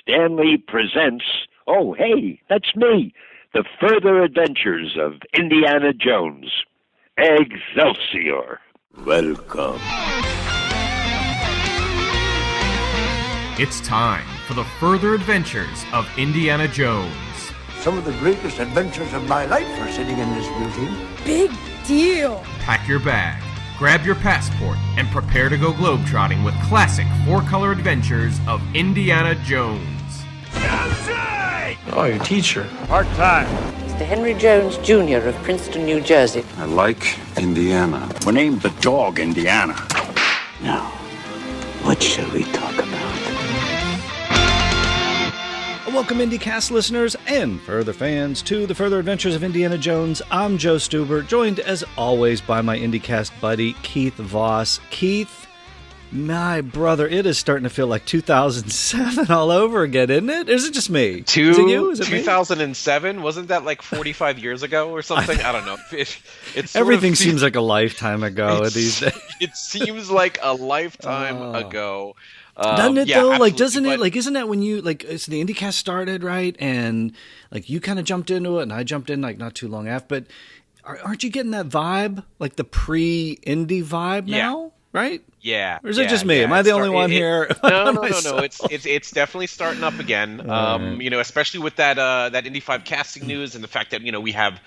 Stanley presents, oh, hey, that's me, The Further Adventures of Indiana Jones. Excelsior. Welcome. It's time for The Further Adventures of Indiana Jones. Some of the greatest adventures of my life are sitting in this museum. Big deal. Pack your bag, grab your passport, and prepare to go globetrotting with classic four-color adventures of Indiana Jones. Oh, your teacher. Part-time. Mr. Henry Jones, Jr. of Princeton, New Jersey. I like Indiana. We named the dog Indiana. Now, what shall we talk about? Welcome, IndyCast listeners and further fans to The Further Adventures of Indiana Jones. I'm Joe Stuber, joined as always by my IndyCast buddy, Keith Voss. Keith, my brother, it is starting to feel like 2007 all over again, isn't it? Is it just me? Is it you? Is it 2007? Me? Wasn't that like 45 years ago or something? I don't know. Everything seems like a lifetime ago these days. It seems like a lifetime ago. Doesn't it though? Like, doesn't it? But, like, isn't that when you like? It's the IndyCast started, right? And like, you kind of jumped into it, and I jumped in like not too long after. But aren't you getting that vibe, like the pre-Indy vibe now? Right? Yeah. Or is it just me? Am I the only one here? No. It's definitely starting up again. You know, especially with that Indy 5 casting news and the fact that we have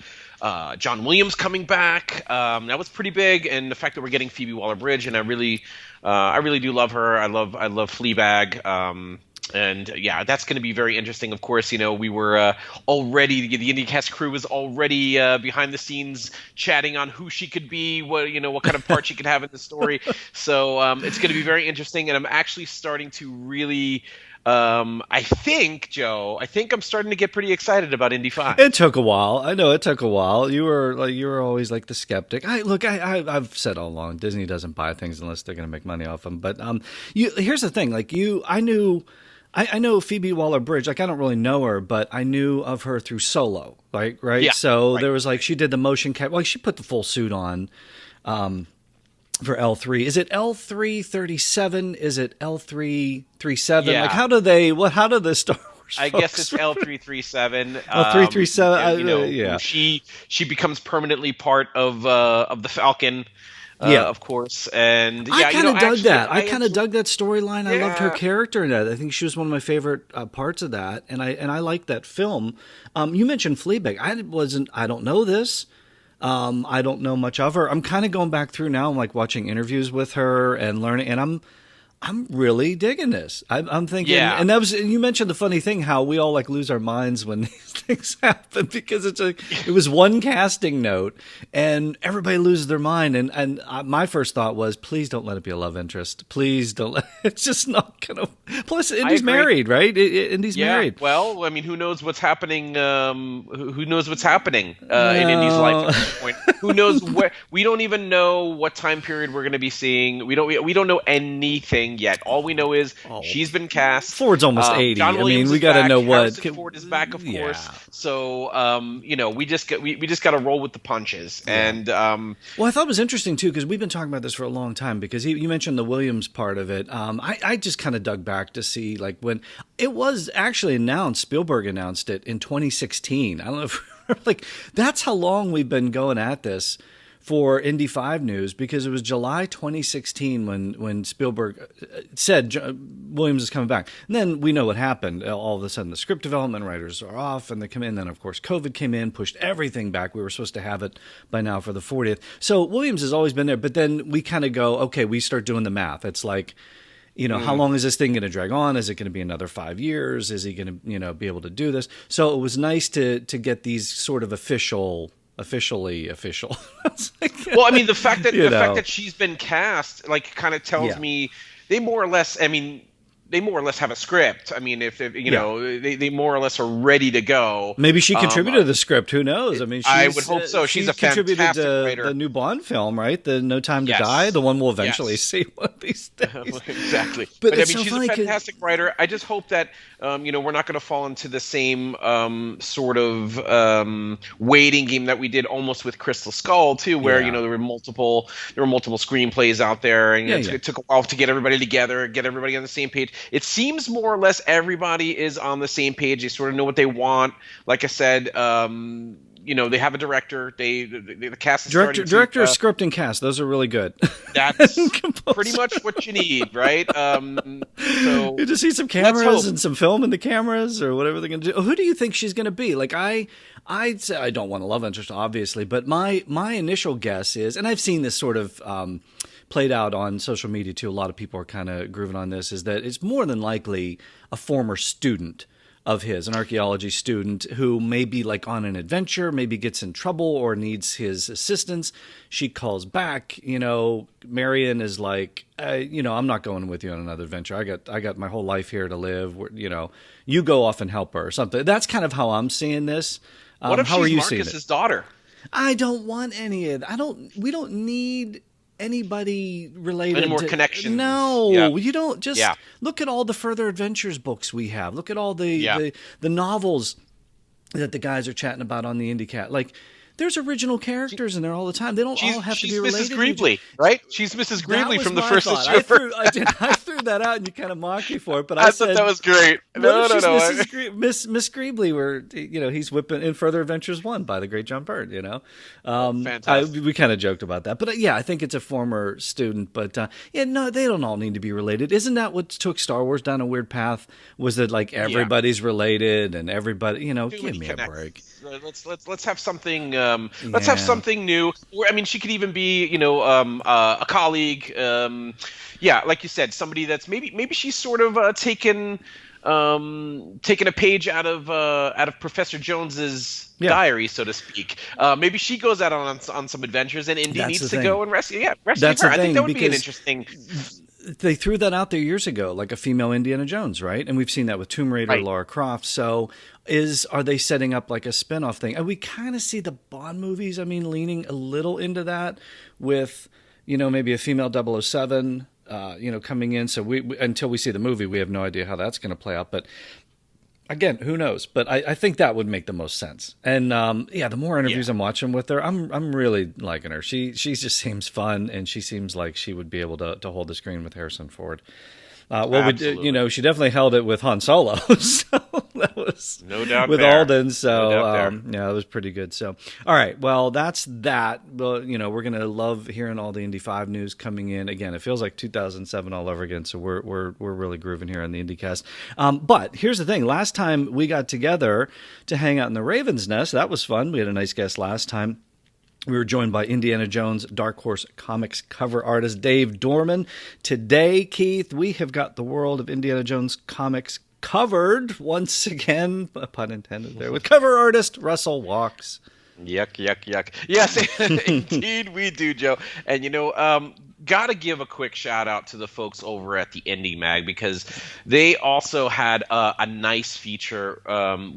John Williams coming back. That was pretty big, and the fact that we're getting Phoebe Waller-Bridge, and I really do love her. I love Fleabag. And yeah, that's going to be very interesting. Of course, we were already, the IndyCast crew was already behind the scenes chatting on who she could be, what kind of part she could have in the story. So it's going to be very interesting, and I'm actually starting to really. I think I'm starting to get pretty excited about Indy 5. It took a while. I know it took a while. You were always like the skeptic. I've said all along, Disney doesn't buy things unless they're going to make money off them. But here's the thing. Like I know Phoebe Waller-Bridge. Like, I don't really know her, but I knew of her through Solo. Right. Yeah, so right. There was like she did the motion cap. Like, she put the full suit on. For L3, is it L337? Is it L337? Yeah. Like, how do the Star Wars? I guess it's L337. L337. Yeah. She becomes permanently part of the Falcon. Of course, and yeah, I kind of dug that. I kind of dug that storyline. I loved her character in that. I think she was one of my favorite parts of that, and I liked that film. You mentioned Fleabag. I don't know this. I don't know much of her. I'm kind of going back through now. I'm like watching interviews with her and learning, and I'm really digging this. I'm thinking, and you mentioned the funny thing, how we all like lose our minds when these things happen, because it was one casting note and everybody loses their mind. And my first thought was, please don't let it be a love interest. Please don't. It's just not gonna. Plus, Indy's married, right? Indy's married. Well, I mean, who knows what's happening? Who knows what's happening in Indy's life at this point? Who knows where? We don't even know what time period we're going to be seeing. We don't know anything yet. All we know is she's been cast. Ford's almost 80. John Williams we got to know what Ford is back, of course. So we just got to roll with the punches. Yeah. And well, I thought it was interesting too, because we've been talking about this for a long time. Because you mentioned the Williams part of it. I just kind of dug back to see like when it was actually announced. Spielberg announced it in 2016. I don't know if like that's how long we've been going at this for Indy 5 news, because it was July 2016 when Spielberg said Williams is coming back. And then we know what happened. All of a sudden the script development writers are off and they come in. Then, of course, COVID came in, pushed everything back. We were supposed to have it by now for the 40th. So Williams has always been there. But then we kind of go, okay, we start doing the math. It's like, how long is this thing going to drag on? Is it going to be another 5 years? Is he going to, be able to do this? So it was nice to get these sort of officially official. Well, I mean, the fact that she's been cast, like, kind of tells me they more or less have a script. I mean, if they more or less are ready to go. Maybe she contributed to the script. Who knows? I mean, I would hope so. She's a fantastic writer. The new Bond film, right? The No Time to Die, the one we'll eventually see one of these days. Exactly. But I mean, she's a fantastic writer. I just hope that we're not going to fall into the same sort of waiting game that we did almost with Crystal Skull too, where there were multiple screenplays out there, and it took a while to get everybody together, get everybody on the same page. it seems more or less everybody is on the same page. They sort of know what they want. Like I said, they have a director. The cast is director, script, and cast. Those are really good. That's pretty much what you need, right? So you just need some cameras and some film in the cameras or whatever they're going to do. Who do you think she's going to be? Like I'd say, I don't want a love interest, obviously, but my initial guess is, and I've seen this sort of played out on social media too. A lot of people are kind of grooving on this. Is that it's more than likely a former student of his, an archaeology student who may be like on an adventure, maybe gets in trouble or needs his assistance. She calls back, Marion is like, I'm not going with you on another adventure. I got my whole life here to live. You go off and help her or something. That's kind of how I'm seeing this. What if how she's are you Marcus's daughter? I don't want any of that. We don't need anybody related. Any more connections? No, yeah. You don't. Just look at all the Further Adventures books we have. Look at all the novels that the guys are chatting about on the IndyCast. Like, there's original characters in there all the time. They don't all have to be related. She's Mrs. Greebly, right? She's Mrs. Greebly from the first issue. I threw that out, and you kind of mocked me for it. But I thought that was great. No. Miss Greebly, where he's whipping in Further Adventures 1 by the great John Byrne. Fantastic. We kind of joked about that, but I think it's a former student. But no, they don't all need to be related. Isn't that what took Star Wars down a weird path? Was that like everybody's related and everybody? Give me a break. Let's have something. Let's have something new. I mean, she could even be, a colleague. Like you said, somebody that's maybe she's sort of taken a page out of Professor Jones's diary, so to speak. Maybe she goes out on some adventures, and Indy needs to go and rescue her. I think that would be an interesting. They threw that out there years ago, like a female Indiana Jones, right? And we've seen that with Tomb Raider, Lara Croft. So are they setting up like a spinoff thing? And we kind of see the Bond movies, leaning a little into that with, maybe a female 007, coming in. So we until we see the movie, we have no idea how that's going to play out. But again, who knows? But I think that would make the most sense. And the more interviews I'm watching with her, I'm really liking her. She just seems fun, and she seems like she would be able to hold the screen with Harrison Ford. She definitely held it with Han Solo. So that was no doubt with there. Alden. So no it was pretty good. So all right, well that's that. Well, we're gonna love hearing all the Indy 5 news coming in. Again, it feels like 2007 all over again. So we're really grooving here on the IndyCast. But here's the thing: last time we got together to hang out in the Raven's Nest, that was fun. We had a nice guest last time. We were joined by Indiana Jones Dark Horse Comics cover artist Dave Dorman. Today, Keith, we have got the world of Indiana Jones comics covered once again, pun intended there, with cover artist Russell Walks. Yuck. Yes, indeed we do, Joe. And, got to give a quick shout out to the folks over at the Indy Mag, because they also had a nice feature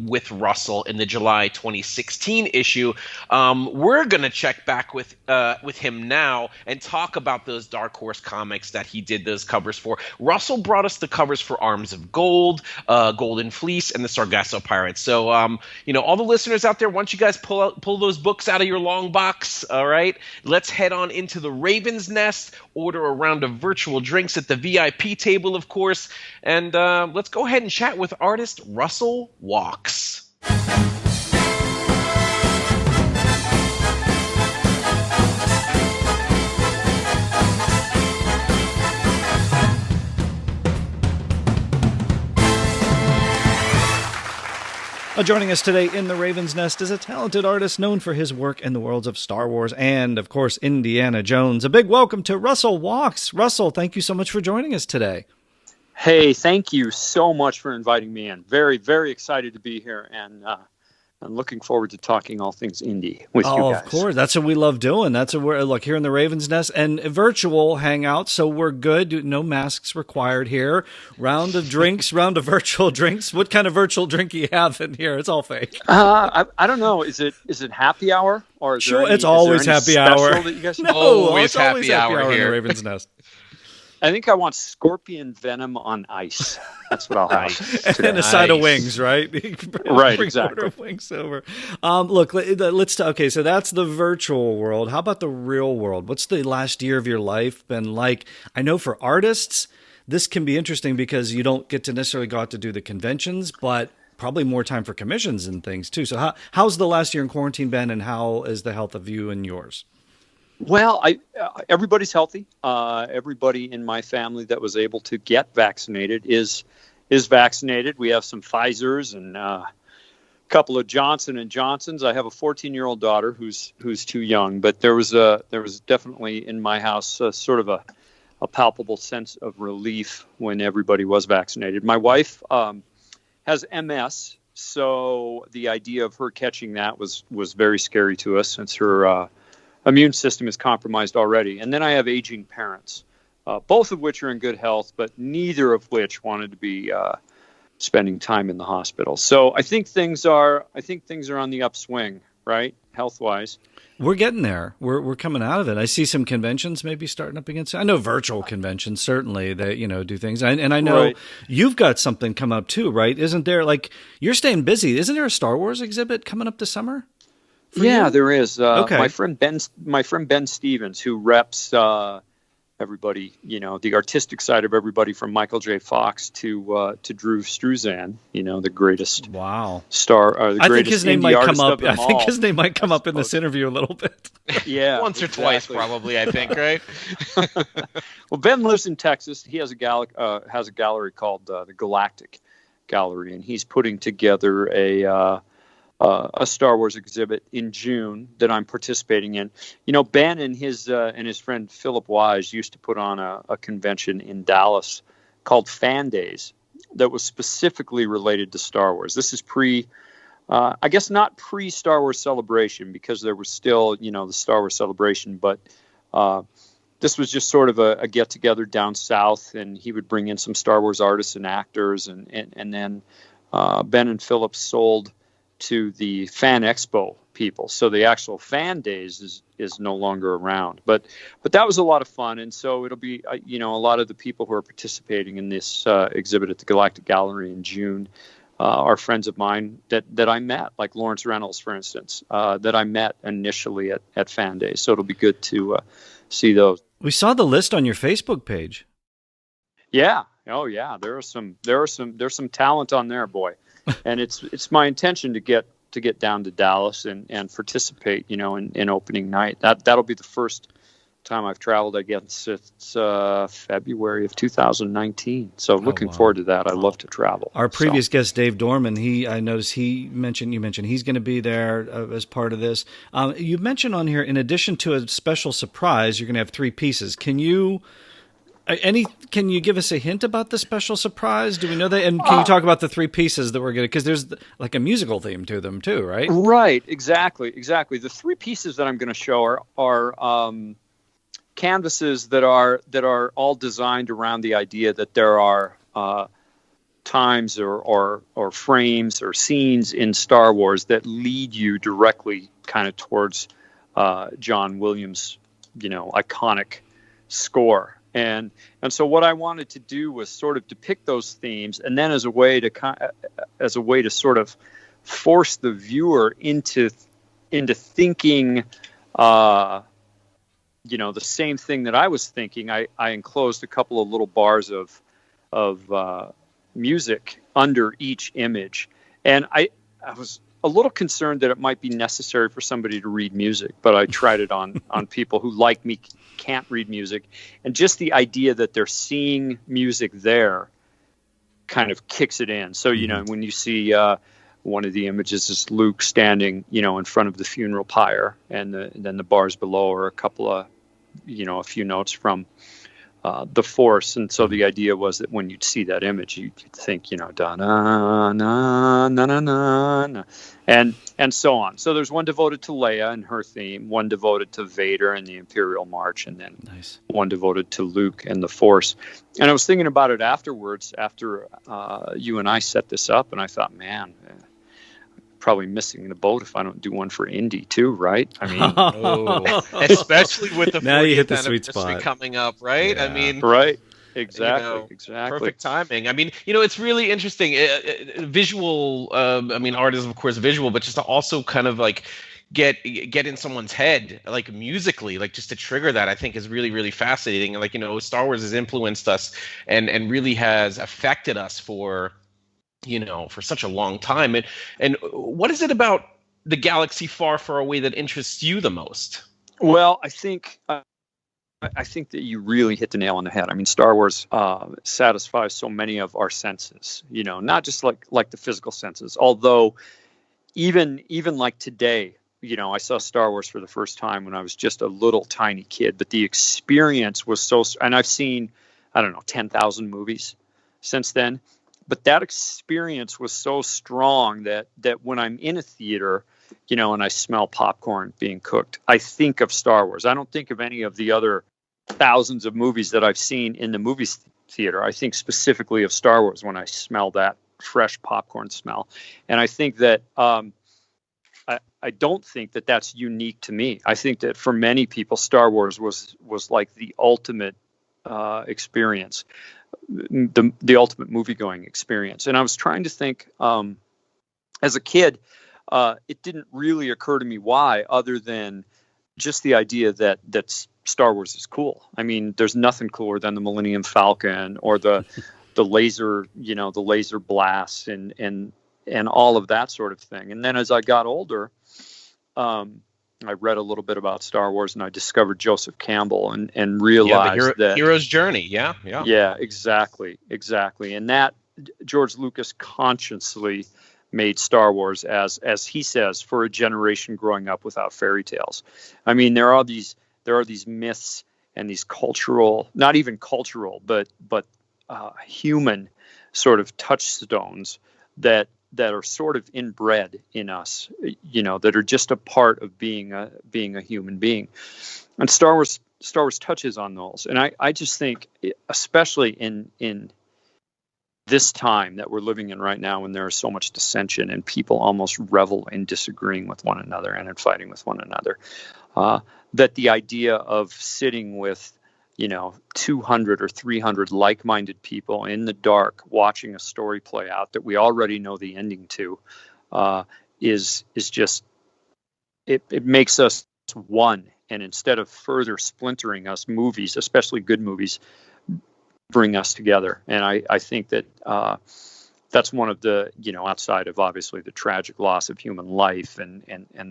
with Russell in the July 2016 issue. We're going to check back with him now and talk about those Dark Horse comics that he did those covers for. Russell brought us the covers for Arms of Gold, Golden Fleece, and the Sargasso Pirates. So, all the listeners out there, once you guys pull those books out of your long box, all right, let's head on into the Raven's Nest. Order a round of virtual drinks at the VIP table, of course, and let's go ahead and chat with artist Russell Walks. Joining us today in the Raven's Nest is a talented artist known for his work in the worlds of Star Wars and, of course, Indiana Jones. A big welcome to Russell Walks. Russell, thank you so much for joining us today. Hey, thank you so much for inviting me in. Very, very excited to be here, and I'm looking forward to talking all things indie with you guys. Oh, of course. That's what we love doing. That's what we're here in the Raven's Nest, and virtual hangout, so we're good. No masks required here. Round of drinks, round of virtual drinks. What kind of virtual drink do you have in here? It's all fake. I don't know. Is it happy hour? Or is sure, it's always happy hour. That you guys no, always happy hour here in the Raven's Nest. I think I want scorpion venom on ice. That's what I'll have. And a side of wings, right? Right, exactly. Wings over. Look, let's talk. Okay, so that's the virtual world. How about the real world? What's the last year of your life been like? I know for artists, this can be interesting because you don't get to necessarily go out to do the conventions, but probably more time for commissions and things too. So how's the last year in quarantine been, and how is the health of you and yours? Well, everybody's healthy. Everybody in my family that was able to get vaccinated is vaccinated. We have some Pfizers and a couple of Johnson and Johnsons. I have a 14-year-old daughter who's too young, but there was definitely in my house sort of a palpable sense of relief when everybody was vaccinated. My wife has MS, so the idea of her catching that was very scary to us, since her immune system is compromised already. And then I have aging parents, both of which are in good health, but neither of which wanted to be spending time in the hospital. So I think things are on the upswing, right, health-wise. We're getting there. We're coming out of it. I see some conventions maybe starting up again. I know virtual conventions certainly that do things, and I know you've got something coming up too, right? Isn't there, like, you're staying busy? Isn't there a Star Wars exhibit coming up this summer? Yeah, there is. Okay. My friend Ben Stevens, who reps everybody, the artistic side of everybody from Michael J. Fox to Drew Struzan, the greatest star. I think his name might come up. I think his name might come up in this interview a little bit. Yeah, once or twice probably. I think, right? Well, Ben lives in Texas. He has a gallery called the Galactic Gallery, and he's putting together a Star Wars exhibit in June that I'm participating in. Ben and his friend Philip Wise used to put on a convention in Dallas called Fan Days that was specifically related to Star Wars. This is I guess not pre-Star Wars Celebration, because there was still, the Star Wars Celebration, but this was just sort of a get-together down south, and he would bring in some Star Wars artists and actors, and then Ben and Philip sold to the Fan Expo people. So the actual Fan Days is no longer around. But that was a lot of fun, and so it'll be a lot of the people who are participating in this exhibit at the Galactic Gallery in June are friends of mine that I met, like Lawrence Reynolds, for instance, that I met initially at Fan Days. So it'll be good to see those. We saw the list on your Facebook page. Yeah. Oh yeah. There's some talent on there, boy. And it's my intention to get down to Dallas and participate, in opening night. That'll be the first time I've traveled, I guess, since February of 2019. So looking forward to that. I love to travel. Our previous guest, Dave Dorman, I noticed you mentioned he's going to be there as part of this. You mentioned on here, in addition to a special surprise, you're going to have 3 pieces. Can you give us a hint about the special surprise? Do we know that? And can you talk about the 3 pieces that we're going to, because there's like a musical theme to them too, right? Right. Exactly. The 3 pieces that I'm going to show are canvases that are all designed around the idea that there are times or frames or scenes in Star Wars that lead you directly kind of towards John Williams, iconic score. And so what I wanted to do was sort of depict those themes, and then as a way to sort of force the viewer into thinking, the same thing that I was thinking. I enclosed a couple of little bars of music under each image, and I was a little concerned that it might be necessary for somebody to read music, but I tried it on people who, like me, can't read music. And just the idea that they're seeing music there kind of kicks it in. So, when you see one of the images is Luke standing, in front of the funeral pyre, and then the bars below are a couple of, a few notes from the Force. And so the idea was that when you'd see that image, you'd think, da na na na na na, and so on. So there's one devoted to Leia and her theme, one devoted to Vader and the Imperial March, and then one devoted to Luke and the Force. And I was thinking about it afterwards, after you and I set this up, and I thought, man, probably missing the boat if I don't do one for Indy too, right? I mean, especially with the now you hit the 40th sweet anniversary spot coming up, right? Yeah. I mean, right. Exactly. Perfect timing. I mean, it's really interesting. Visual, art is, of course, visual, but just to also kind of like get in someone's head, like musically, like just to trigger that, I think is really, really fascinating. And like, Star Wars has influenced us and really has affected us for such a long time. And what is it about the galaxy far, far away that interests you the most? Well, I think that you really hit the nail on the head. I mean, Star Wars satisfies so many of our senses, not just like the physical senses. Although even like today, I saw Star Wars for the first time when I was just a little tiny kid, but the experience was and I've seen, 10,000 movies since then. But that experience was so strong that when I'm in a theater, and I smell popcorn being cooked, I think of Star Wars. I don't think of any of the other thousands of movies that I've seen in the movie theater. I think specifically of Star Wars when I smell that fresh popcorn smell. And I think that I don't think that that's unique to me. I think that for many people, Star Wars was like the ultimate experience. The ultimate movie-going experience. And I was trying to think, as a kid, it didn't really occur to me why, other than just the idea that Star Wars is cool. I mean, there's nothing cooler than the Millennium Falcon or the laser, the laser blasts and all of that sort of thing. And then as I got older, I read a little bit about Star Wars, and I discovered Joseph Campbell and realized that hero's journey. Yeah. Yeah, exactly. And that George Lucas consciously made Star Wars as he says, for a generation growing up without fairy tales. I mean, there are these myths and these cultural, not even cultural, but human sort of touchstones that are sort of inbred in us, that are just a part of being a human being. And Star Wars touches on those. And I just think, especially in this time that we're living in right now, when there is so much dissension and people almost revel in disagreeing with one another and in fighting with one another, that the idea of sitting with 200 or 300 like-minded people in the dark watching a story play out that we already know the ending to is just it makes us one. And instead of further splintering us, movies, especially good movies, bring us together. And I think that that's one of the, outside of obviously the tragic loss of human life and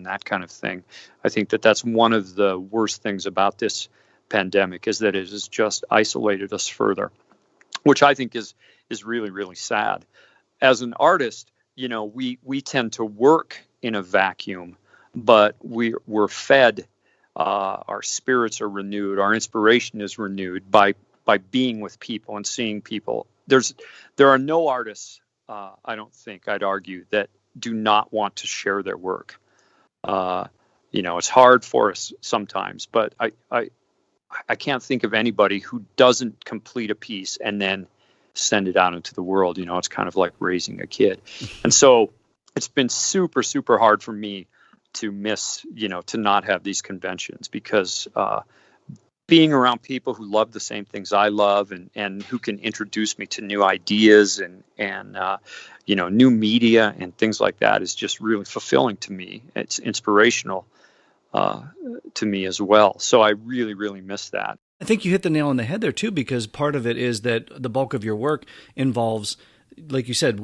that kind of thing, I think that that's one of the worst things about this pandemic, is that it has just isolated us further, which I think is really, really sad. As an artist, we tend to work in a vacuum, but we're fed, our spirits are renewed, our inspiration is renewed by being with people and seeing people. There are no artists, I don't think, I'd argue, that do not want to share their work. It's hard for us sometimes, but I can't think of anybody who doesn't complete a piece and then send it out into the world. It's kind of like raising a kid. And so it's been super, super hard for me to miss, to not have these conventions, because being around people who love the same things I love and who can introduce me to new ideas and new media and things like that is just really fulfilling to me. It's inspirational to me as well. So I really, really miss that. I think you hit the nail on the head there too, because part of it is that the bulk of your work involves, like you said,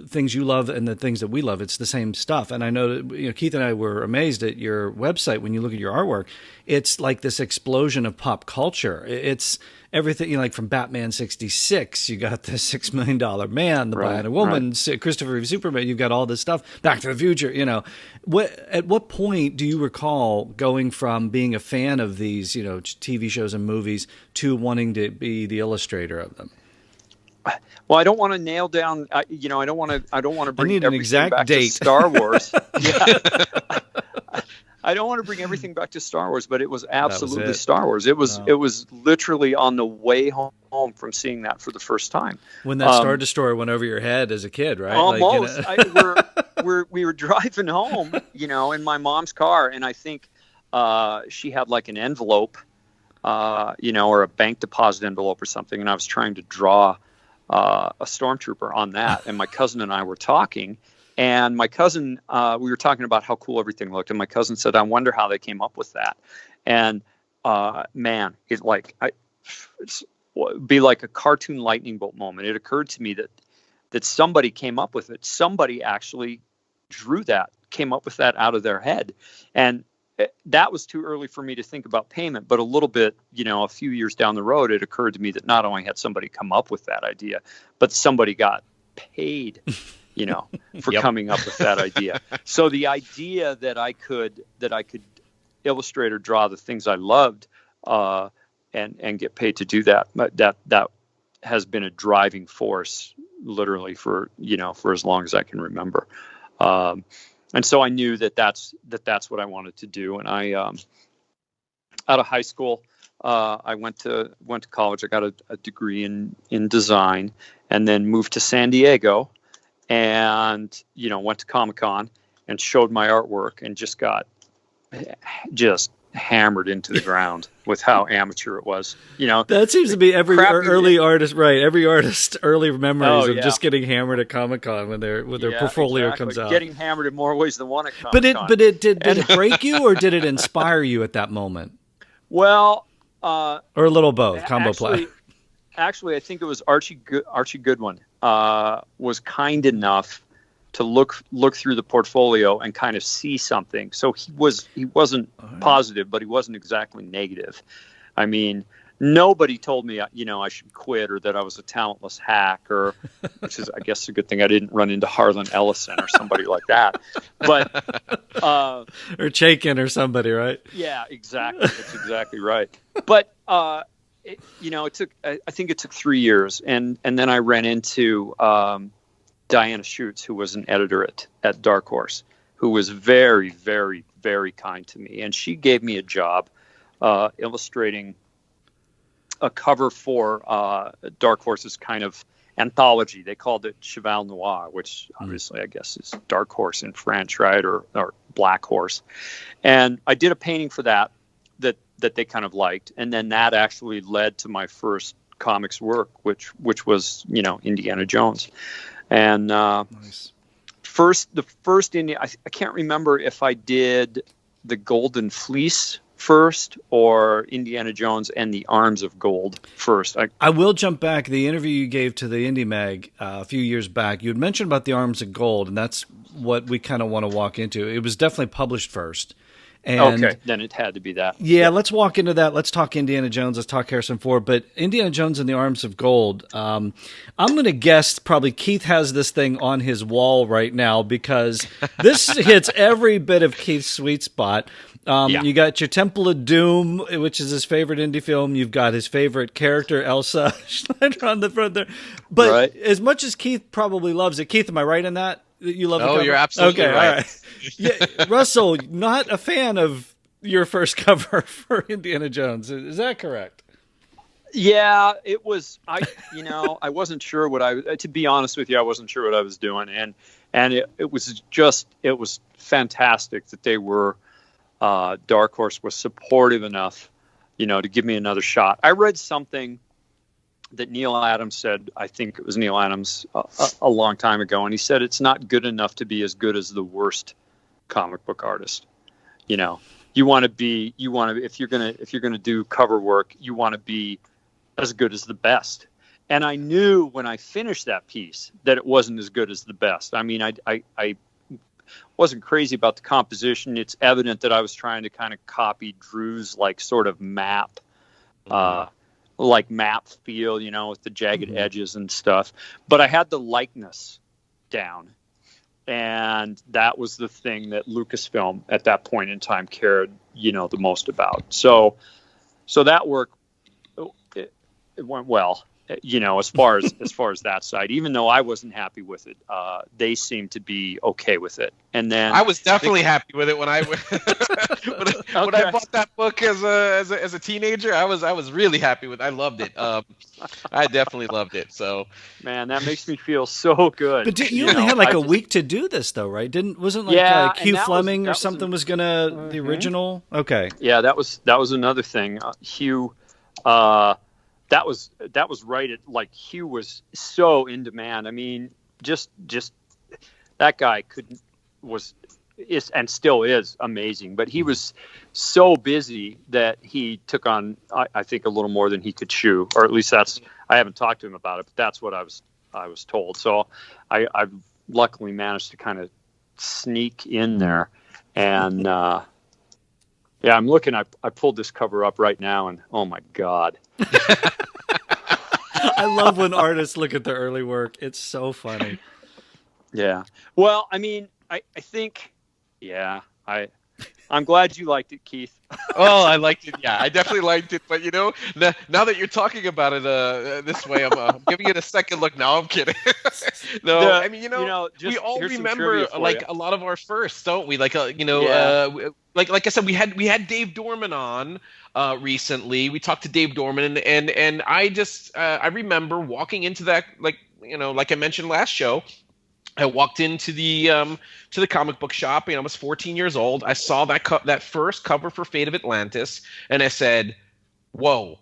things you love and the things that we love. It's the same stuff. And I know that, Keith and I were amazed at your website when you look at your artwork. It's like this explosion of pop culture. It's everything, like from Batman 66, you got the $6 Million Man, the Bionic Woman, Christopher Reeve Superman, you've got all this stuff, Back to the Future, At what point do you recall going from being a fan of these, TV shows and movies to wanting to be the illustrator of them? Well, I don't want to nail down. I don't want to bring an exact back date. to Star Wars. I don't want to bring everything back to Star Wars, but it was absolutely Star Wars. It was literally on the way home from seeing that for the first time. When that Star Destroyer went over your head as a kid, right? Almost. We were driving home, in my mom's car, and I think she had like an envelope, or a bank deposit envelope or something, and I was trying to draw a stormtrooper on that, and my cousin and I were talking, And my cousin, we were talking about how cool everything looked, and my cousin said, "I wonder how they came up with that." And man, it's be like a cartoon lightning bolt moment. It occurred to me that somebody came up with it. Somebody actually drew that, came up with that out of their head, and that was too early for me to think about payment. But a little bit, a few years down the road, it occurred to me that not only had somebody come up with that idea, but somebody got paid. For coming up with that idea. So the idea that I could illustrate or draw the things I loved, and get paid to do that has been a driving force, literally for as long as I can remember. And so I knew that's what I wanted to do. And I, out of high school, I went to college. I got a degree in design, and then moved to San Diego. And, went to Comic-Con and showed my artwork, and just got hammered into the ground with how amateur it was. That seems to be every early artist, right? Every artist early memories of just getting hammered at Comic-Con when their portfolio comes out. Getting hammered in more ways than one at Comic-Con. But did it break you, or did it inspire you at that moment? Well, or a little both, combo play. Actually, I think it was Archie Goodwin was kind enough to look through the portfolio and kind of see something. So he wasn't positive, but he wasn't exactly negative. I mean, nobody told me I should quit, or that I was a talentless hack, which is, I guess, a good thing I didn't run into Harlan Ellison or somebody like that. But or Chaikin or somebody, right? Yeah, exactly. That's exactly right. But it took. I think it took 3 years, and then I ran into Diana Schutz, who was an editor at Dark Horse, who was very, very, very kind to me, and she gave me a job illustrating a cover for Dark Horse's kind of anthology. They called it Cheval Noir, which obviously I guess is Dark Horse in French, right, or Black Horse. And I did a painting for that they kind of liked, and then that actually led to my first comics work, which was Indiana Jones. And nice. the first Indiana, I can't remember if I did the Golden Fleece first or Indiana Jones and the Arms of Gold first. I will jump back. The interview you gave to the Indie Mag a few years back, you had mentioned about the Arms of Gold, and that's what we kind of want to walk into. It was definitely published first. And okay, then it had to be that. Yeah, let's walk into that. Let's talk Indiana Jones. Let's talk Harrison Ford. But Indiana Jones and the Arms of Gold, I'm going to guess probably Keith has this thing on his wall right now, because this hits every bit of Keith's sweet spot. You got your Temple of Doom, which is his favorite indie film. You've got his favorite character, Elsa Schneider, on the front there. But as much as Keith probably loves it, Keith, am I right in that? You love the cover? You're absolutely right. All right. Yeah, Russell, not a fan of your first cover for Indiana Jones. Is that correct? Yeah, it was. I wasn't sure to be honest with you, I wasn't sure what I was doing. And it was fantastic that they were, Dark Horse was supportive enough, to give me another shot. I read something that Neil Adams said, I think it was Neil Adams a long time ago, and he said it's not good enough to be as good as the worst comic book artist. You want to if you're gonna do cover work, you want to be as good as the best. And I knew when I finished that piece that it wasn't as good as the best. I mean, I wasn't crazy about the composition. It's evident that I was trying to kind of copy Drew's sort of map. Map feel, with the jagged edges and stuff. But I had the likeness down. And that was the thing that Lucasfilm at that point in time cared, the most about. So that work, it went well, as far as that side. Even though I wasn't happy with it, they seemed to be okay with it. And then I was definitely happy with it when I when I bought that book as a teenager. I was really happy with it. I loved it. I definitely loved it. So man, that makes me feel so good. But you only had a week to do this, though, right? Wasn't Hugh Fleming or something was gonna the original? Okay. Yeah, that was another thing. Hugh. That was right at Hugh was so in demand. I mean, just that guy is and still is amazing. But he was so busy that he took on, I think, a little more than he could chew, or at least I haven't talked to him about it, but that's what I was told. So I've luckily managed to kind of sneak in there, and yeah, I'm looking. I pulled this cover up right now, and oh my God. I love when artists look at their early work. It's so funny. Yeah. Well, I mean, I think, yeah, I'm glad you liked it, Keith. Oh, I liked it. Yeah, I definitely liked it. But now that you're talking about it this way, I'm giving it a second look. No, I'm kidding. No, I mean, we all remember like a lot of our firsts, don't we? Like, like I said, we had Dave Dorman on recently. We talked to Dave Dorman, and I remember walking into that, like I mentioned last show. I walked into the comic book shop. I was 14 years old. I saw that first cover for Fate of Atlantis, and I said, "Whoa,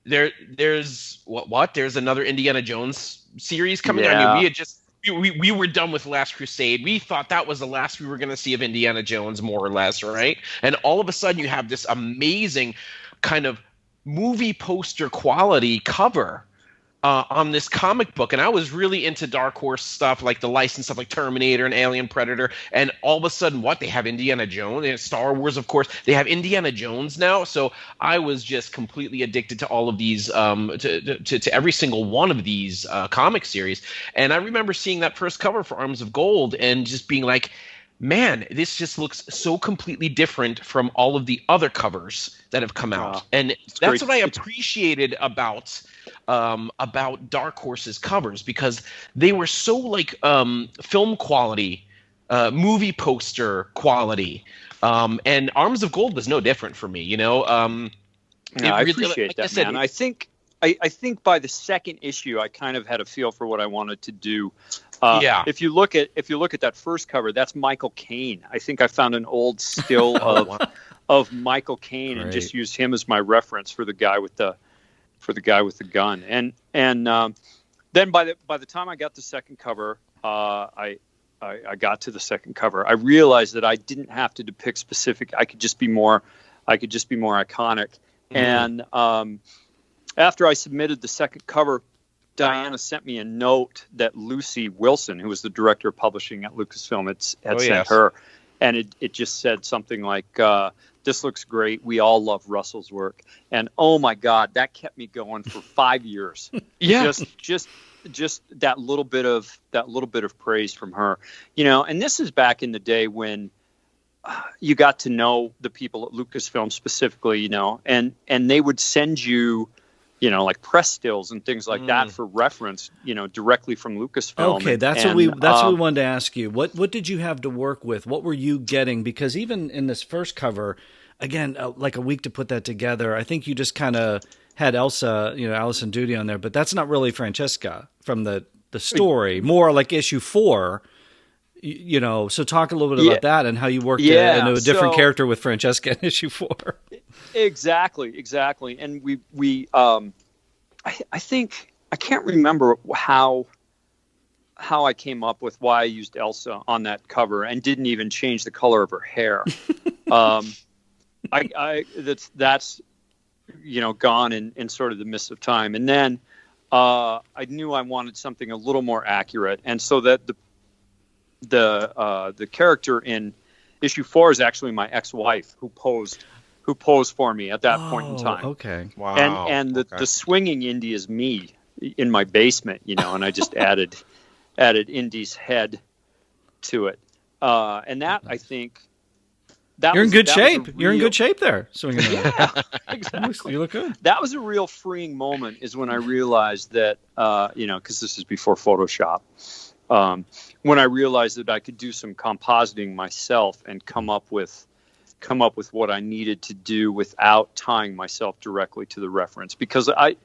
there's what? There's another Indiana Jones series coming." Yeah. I mean, we were done with Last Crusade. We thought that was the last we were going to see of Indiana Jones, more or less, right? And all of a sudden, you have this amazing kind of movie poster quality cover on this comic book, and I was really into Dark Horse stuff, like the licensed stuff like Terminator and Alien Predator, and all of a sudden, they have Indiana Jones, and Star Wars, of course, they have Indiana Jones now, so I was just completely addicted to all of these, to every single one of these comic series, and I remember seeing that first cover for Arms of Gold, and just being like, man, this just looks so completely different from all of the other covers that have come out, and that's what I appreciated about Dark Horse's covers, because they were so like film quality, movie poster quality, and Arms of Gold was no different for me. I appreciate that, man. I think by the second issue, I kind of had a feel for what I wanted to do. If you look at that first cover, that's Michael Caine. I think I found an old still of Michael Caine and just used him as my reference for the guy with the gun. And then by the time I got the second cover, I got to the second cover. I realized that I didn't have to depict specific. I could just be more iconic. Mm-hmm. And after I submitted the second cover, Diana sent me a note that Lucy Wilson, who was the director of publishing at Lucasfilm, had sent her. And it just said something like, this looks great. We all love Russell's work. And oh my God, that kept me going for 5 years. Yeah. Just that little bit of praise from her, and this is back in the day when you got to know the people at Lucasfilm specifically, and they would send you, like press stills and things like that for reference, directly from Lucasfilm. Okay, that's what we wanted to ask you. What did you have to work with? What were you getting? Because even in this first cover, again, like a week to put that together, I think you just kind of had Elsa, Alison Doody on there, but that's not really Francesca from the story. More like issue 4. So talk a little bit about that and how you worked into a different character with Francesca in issue 4. Exactly. And we I think I can't remember how I came up with why I used Elsa on that cover and didn't even change the color of her hair. That's gone in sort of the mist of time. And then I knew I wanted something a little more accurate, and so that the character in issue 4 is actually my ex-wife who posed for me at that point in time. Okay. Wow. And the swinging Indy is me in my basement, and I just added Indy's head to it. And that, I think, you're in good shape. You're in good shape there. Swinging. Yeah, exactly. You look good. That was a real freeing moment, is when I realized that, because this is before Photoshop. When I realized that I could do some compositing myself and come up with what I needed to do without tying myself directly to the reference, because I'm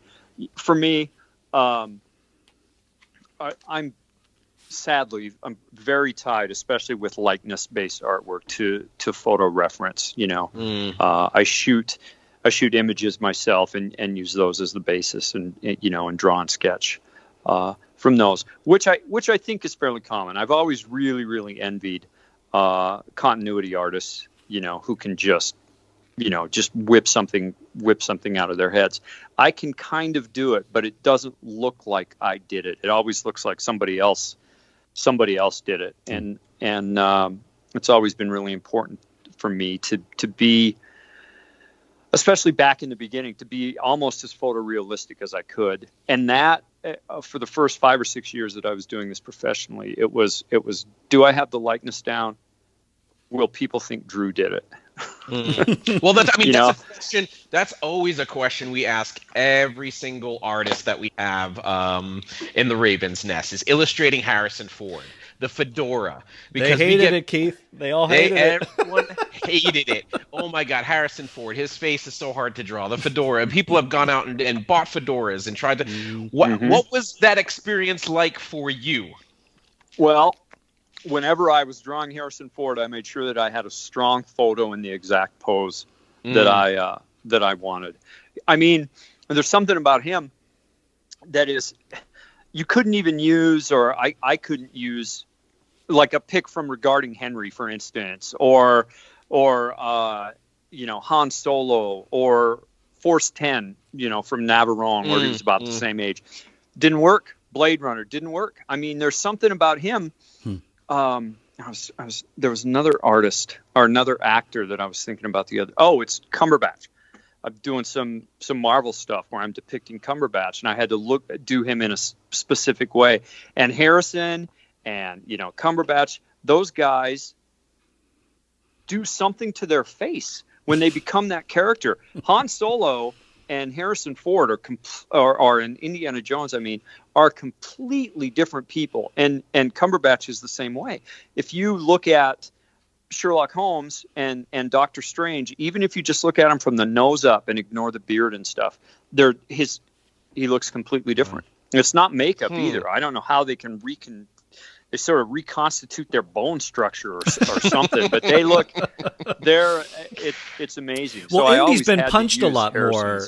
very tied, especially with likeness-based artwork, to photo reference. I shoot images myself and use those as the basis, and and draw and sketch. from those, which I think is fairly common. I've always really, really envied continuity artists, who can just whip something out of their heads. I can kind of do it, but it doesn't look like I did it. It always looks like somebody else did it, and it's always been really important for me to be, especially back in the beginning, to be almost as photorealistic as I could. And that, for the first 5 or 6 years that I was doing this professionally, it was, do I have the likeness down? Will people think Drew did it? Well, that's a question. That's always a question we ask every single artist that we have in the Raven's Nest, is illustrating Harrison Ford. The fedora. Because they hated it, Keith. They all hated it. Everyone hated it. Oh my God, Harrison Ford. His face is so hard to draw. The fedora. People have gone out and bought fedoras and tried to. What was that experience like for you? Well, whenever I was drawing Harrison Ford, I made sure that I had a strong photo in the exact pose that I wanted. I mean, there's something about him that is, you couldn't even use, or I couldn't use, like a pic from Regarding Henry, for instance, or Han Solo, or Force 10, from Navarone, where he was about the same age. Didn't work. Blade Runner didn't work. I mean, there's something about him. There was another artist or another actor that I was thinking about the other. Oh, it's Cumberbatch. I'm doing some Marvel stuff where I'm depicting Cumberbatch, and I had to do him in a specific way. And Harrison and Cumberbatch, those guys do something to their face when they become that character. Han Solo and Harrison Ford are in Indiana Jones, are completely different people. And Cumberbatch is the same way. If you look at Sherlock Holmes and Doctor Strange, even if you just look at him from the nose up and ignore the beard and stuff, he looks completely different. It's not makeup either. I don't know how they can they sort of reconstitute their bone structure or something, but they look, it's amazing. Well, so Indy's been punched a lot more.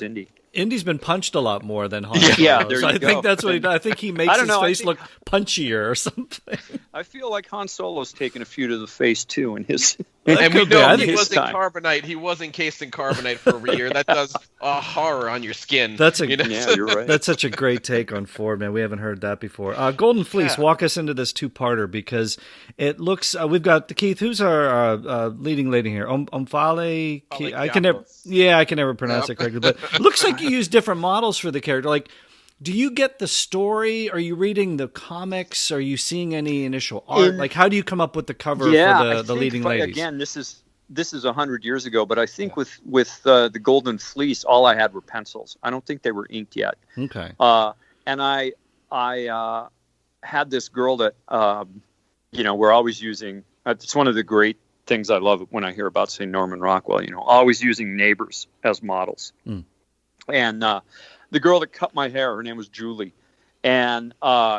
Indy's been punched a lot more than Han Solo. Yeah, there you I go. think that's what I think he makes his face look punchier or something. I feel like Han Solo's taken a few to the face too in his. And we know he was in carbonite. He was encased in carbonite for over a year. That does a horror on your skin. That's yeah, you're right. That's such a great take on Ford, man. We haven't heard that before. Golden Fleece, walk us into this two-parter, because it looks. We've got Keith. Who's our leading lady here? Omphale. I can never pronounce it correctly, but it looks like you use different models for the character. Like, do you get the story? Are you reading the comics? Are you seeing any initial art? Like, how do you come up with the cover for the leading ladies? Again, this is 100 years ago, but I think with the Golden Fleece, all I had were pencils. I don't think they were inked yet. Okay. And I had this girl that we're always using. It's one of the great things I love when I hear about, say, Norman Rockwell. Always using neighbors as models. And the girl that cut my hair, her name was Julie, and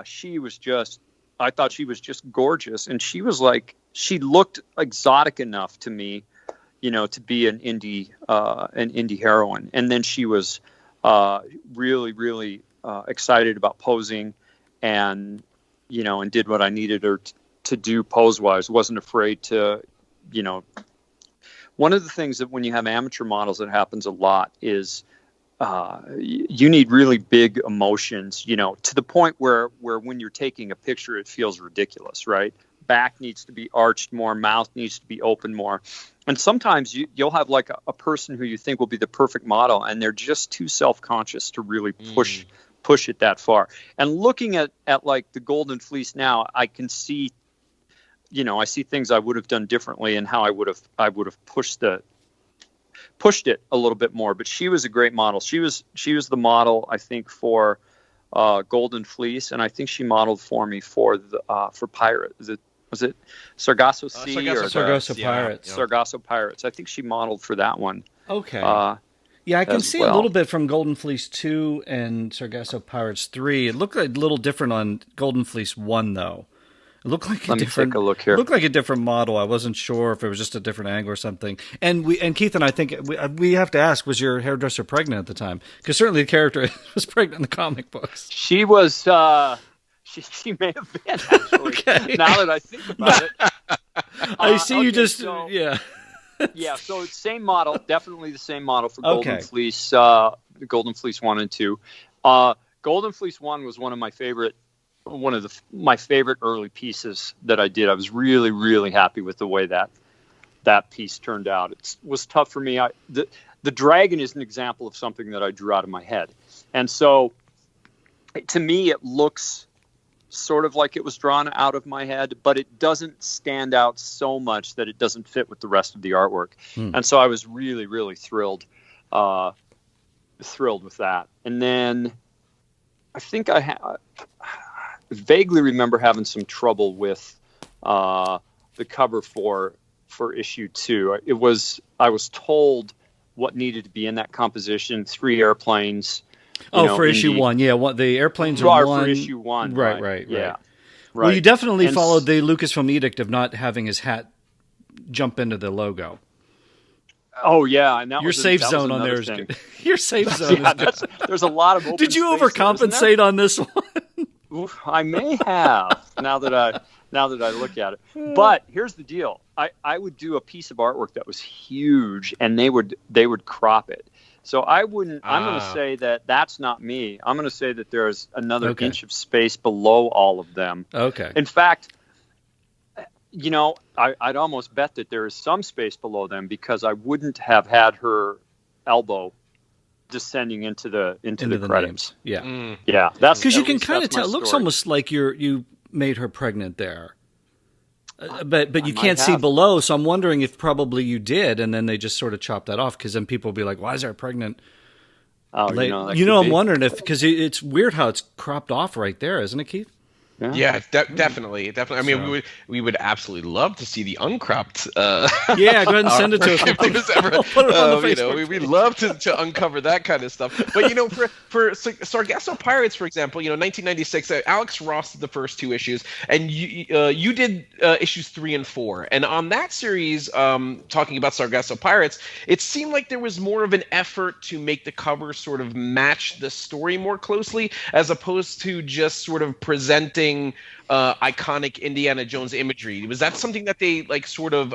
she was just, I thought she was just gorgeous, and she was like, she looked exotic enough to me, to be an indie heroine. And then she was really, really excited about posing, and and did what I needed her to do pose-wise. Wasn't afraid to, One of the things that when you have amateur models that happens a lot is you need really big emotions, to the point where when you're taking a picture, it feels ridiculous, right? Back needs to be arched more, mouth needs to be open more. And sometimes you'll have like a person who you think will be the perfect model, and they're just too self-conscious to really push it that far. And looking at like the Golden Fleece now, I can see, I see things I would have done differently, and how I would have pushed it a little bit more. But she was a great model. She was the model, I think, for Golden Fleece, and I think she modeled for me for Pirate. Was it Sargasso Sea or Sargasso Pirates? Yeah. Sargasso Pirates. I think she modeled for that one. Okay. I can see a little bit from Golden Fleece 2 and Sargasso Pirates 3. It looked a little different on Golden Fleece 1, though. It looked like Let me take a look here. Looked like a different model. I wasn't sure if it was just a different angle or something. And Keith and I think we have to ask: was your hairdresser pregnant at the time? Because certainly the character was pregnant in the comic books. She was She may have been, actually. Okay. Now that I think about it. I see you just, so, yeah. Yeah, so it's same model, definitely the same model for Okay. Golden Fleece, Golden Fleece 1 and 2. Golden Fleece 1 was one of my favorite early pieces that I did. I was really, really happy with the way that piece turned out. It was tough for me. The dragon is an example of something that I drew out of my head. And so to me, it looks sort of like it was drawn out of my head, but it doesn't stand out so much that it doesn't fit with the rest of the artwork. And so I was really, really thrilled with that. And then I think I vaguely remember having some trouble with the cover for issue 2. I was told what needed to be in that composition: 3 airplanes. For issue 1, yeah. The airplanes are 1. For issue 1, right. Yeah. Right. Right. Well, you definitely followed the Lucasfilm edict of not having his hat jump into the logo. Oh yeah, and your safe zone on there is good. Your safe zone is good. There's a lot of open Did you space overcompensate on this one? Oof, I may have now that I look at it. But here's the deal: I would do a piece of artwork that was huge, and they would crop it. So I wouldn't. I'm going to say that that's not me. I'm going to say that there's another inch of space below all of them. Okay. In fact, I'd almost bet that there is some space below them, because I wouldn't have had her elbow descending into the credits. Names. Yeah. Yeah. That's because you can kind of tell. It looks almost like you made her pregnant there. But you can't see below, so I'm wondering if probably you did, and then they just sort of chopped that off, because then people will be like, "Why is there a pregnant?" Oh, I'm wondering if, because it's weird how it's cropped off right there, isn't it, Keith? Yeah, definitely. I mean, we would absolutely love to see the uncropped. Yeah, go ahead and send it to us. We'll put it on the Facebook. We'd love to uncover that kind of stuff. But for Sargasso Pirates, for example, 1996, Alex Ross did the first 2 issues, and you did issues 3 and 4. And on that series, talking about Sargasso Pirates, it seemed like there was more of an effort to make the cover sort of match the story more closely, as opposed to just sort of presenting iconic Indiana Jones imagery. Was that something that they sort of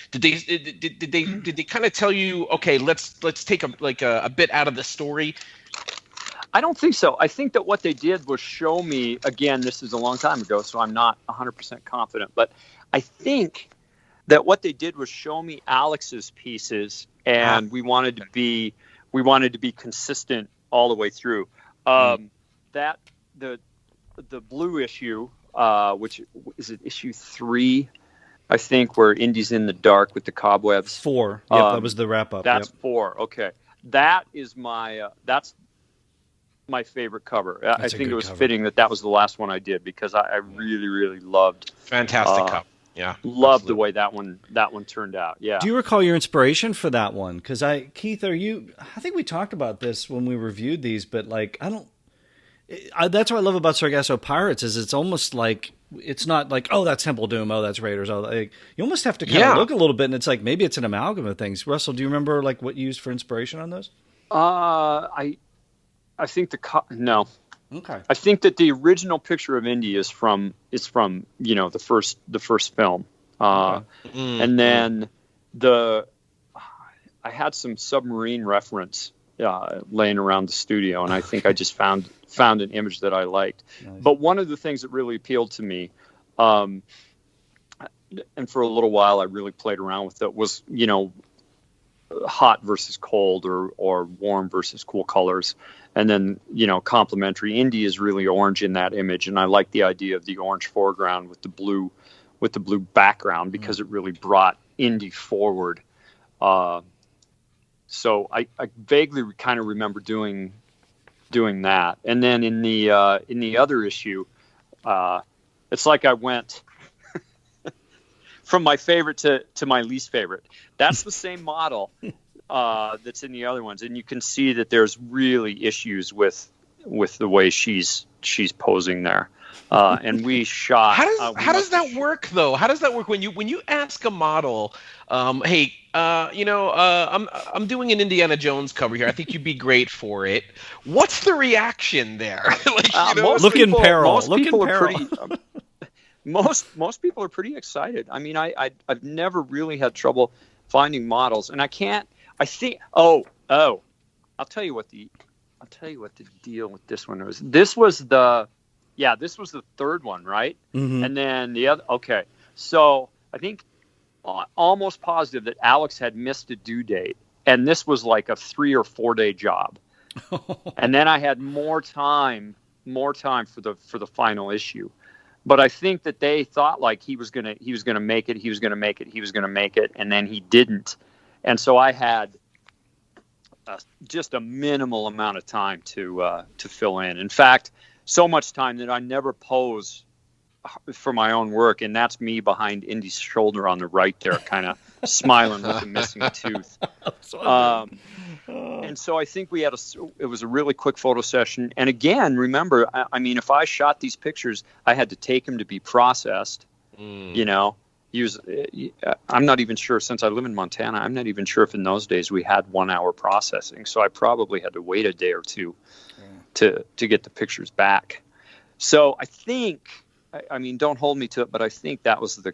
did they kind of tell you, okay, let's take a bit out of the story? I don't think so. I think that what they did was show me, again, this is a long time ago, so I'm not 100% confident, but I think that what they did was show me Alex's pieces, and we wanted to be consistent all the way through. That the blue issue, which is it, issue 3, I think, where Indy's in the dark with the cobwebs. 4. Yep, that was the wrap up. That's 4. Okay, that is my that's my favorite cover. I think it was fitting that was the last one I did, because I really, really loved. Fantastic cover. Yeah, loved the way that one turned out. Yeah. Do you recall your inspiration for that one? Because Keith, I think we talked about this when we reviewed these, but that's what I love about Sargasso Pirates, is it's almost like, it's not like, oh, that's Temple Doom, oh, that's Raiders. Oh, you almost have to kind of look a little bit, and it's like maybe it's an amalgam of things. Russell, do you remember what you used for inspiration on those? I think no. Okay. I think that the original picture of Indy is from the first film, and then I had some submarine reference laying around the studio, and I think I just found an image that I liked. Nice. But one of the things that really appealed to me, and for a little while I really played around with it, was hot versus cold, or warm versus cool colors, and then complementary. Indy is really orange in that image, and I like the idea of the orange foreground with the blue background, because it really brought Indy forward. So I vaguely kind of remember doing that. And then in the other issue, it's like I went from my favorite to my least favorite. That's the same model that's in the other ones, and you can see that there's really issues with with the way she's posing there. And we shot. How does that work though? How does that work when you ask a model, hey, I'm doing an Indiana Jones cover here. I think you'd be great for it. What's the reaction there? Look in peril. Most people are pretty excited. I mean, I've never really had trouble finding models, and I think. Oh, I'll tell you what the deal with this one was. This was the third one, right? Mm-hmm. And then the other. Okay, so I think almost positive that Alex had missed a due date, and this was like a 3 or 4 day job. And then I had more time for the final issue. But I think that they thought like he was gonna make it, and then he didn't, and so I had just a minimal amount of time to fill in. In fact, so much time that I never pose for my own work, and that's me behind Indy's shoulder on the right there, kind of smiling with a missing tooth. And so I think it was a really quick photo session. And again, remember, I mean, if I shot these pictures, I had to take them to be processed. I'm not even sure, since I live in Montana, I'm not even sure if in those days we had 1 hour processing. So I probably had to wait a day or two to get the pictures back. So I think, I mean, don't hold me to it, but I think that was the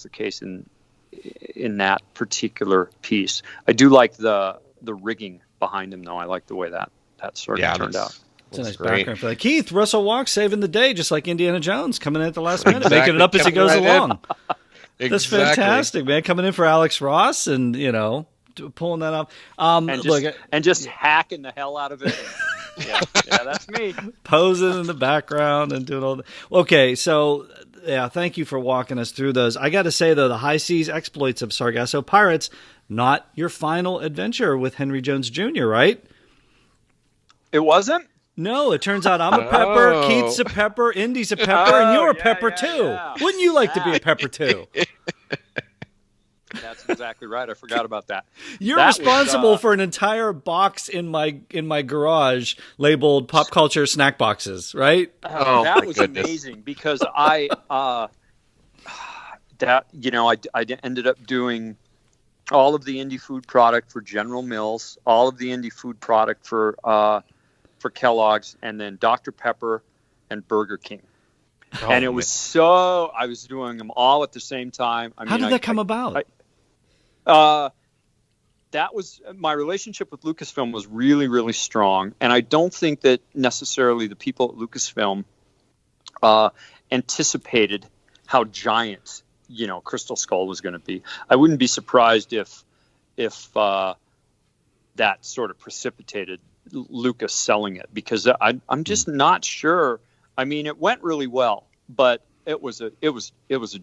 case in that particular piece. I do like the rigging behind him, though. I like the way that sort of turned out. It's a nice background for that. Keith, Russell Walk saving the day, just like Indiana Jones, coming in at the last minute, making it up as he goes along. That's fantastic, man. Coming in for Alex Ross and, pulling that off. And just hacking the hell out of it. Yeah, that's me. Posing in the background and doing all that. Okay, so, yeah, thank you for walking us through those. I got to say, though, the High Seas Exploits of Sargasso Pirates, not your final adventure with Henry Jones Jr., right? It wasn't? No, it turns out I'm a pepper, Keith's a pepper, Indy's a pepper, and you're a pepper, too. Yeah. Wouldn't you like to be a pepper, too? That's exactly right. I forgot about that. You're responsible for an entire box in my garage labeled pop culture snack boxes, right? That was amazing because I ended up doing all of the Indy food product for General Mills, all of the Indy food product for Kellogg's, and then Dr. Pepper and Burger King. And it was I was doing them all at the same time. How did that come about? That was my relationship with Lucasfilm was really, really strong. And I don't think that necessarily the people at Lucasfilm anticipated how giant, Crystal Skull was going to be. I wouldn't be surprised if that sort of precipitated Lucas selling it, because I'm just not sure. I mean, it went really well, but it was a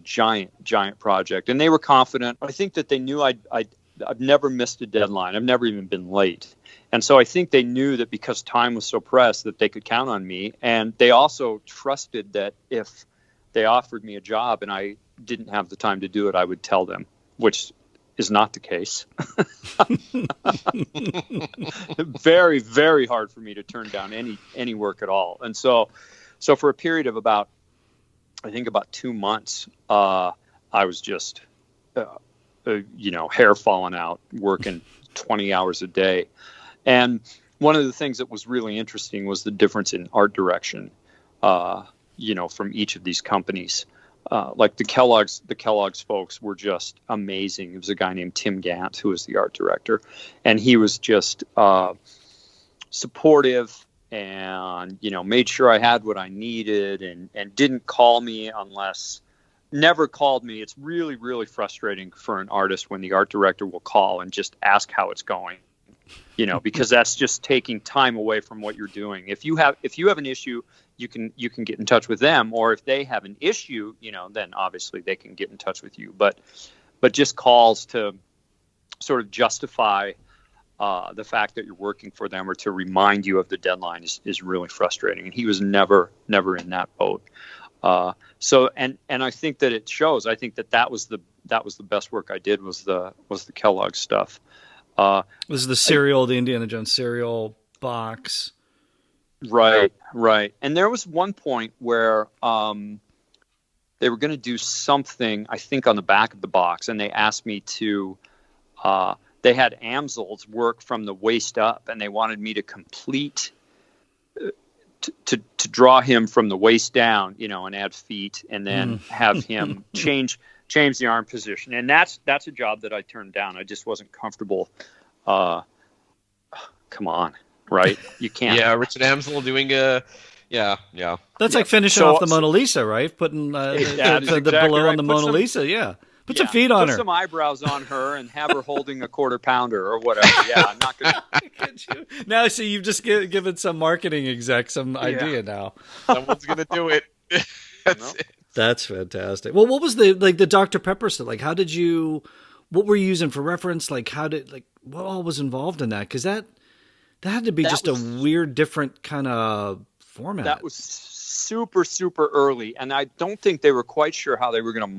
giant project, and they were confident. I think that they knew I've never missed a deadline. I've never even been late, and so I think they knew that because time was so pressed that they could count on me, and they also trusted that if they offered me a job and I didn't have the time to do it, I would tell them, which is not the case. Very, very hard for me to turn down any work at all, and so for a period of about 2 months, I was just, hair falling out, working 20 hours a day. And one of the things that was really interesting was the difference in art direction, from each of these companies. Like the Kellogg's folks were just amazing. It was a guy named Tim Gant who was the art director, and he was just supportive and made sure I had what I needed, and didn't call me never called me. It's really, really frustrating for an artist when the art director will call and just ask how it's going, because that's just taking time away from what you're doing. If you have an issue, you can get in touch with them, or if they have an issue, then obviously they can get in touch with you. But just calls to sort of justify the fact that you're working for them or to remind you of the deadline is really frustrating. And he was never in that boat. So I think that it shows. I think that was the best work I did was the Kellogg stuff. Was the cereal, the Indiana Jones cereal box? Right. And there was one point where they were going to do something, I think, on the back of the box, and they asked me to. They had Amsel's work from the waist up, and they wanted me to complete to draw him from the waist down, and add feet, and then have him change the arm position. And that's a job that I turned down. I just wasn't comfortable. Come on, right? You can't. Yeah, Richard Amsel doing a. Yeah. That's like finishing off the Mona Lisa, right? Putting the exactly below right. on the Mona Lisa, yeah. Put some feet on her. Put some eyebrows on her and have her holding a quarter pounder or whatever. Yeah, I'm not going to. Now, see, you've just given some marketing exec some idea now. Someone's going to do it. That's it. That's fantastic. Well, what was the Dr. Pepper stuff? Like, what were you using for reference? Like, what all was involved in that? Because that had to be a weird, different kind of format. That was super, super early. And I don't think they were quite sure how they were going to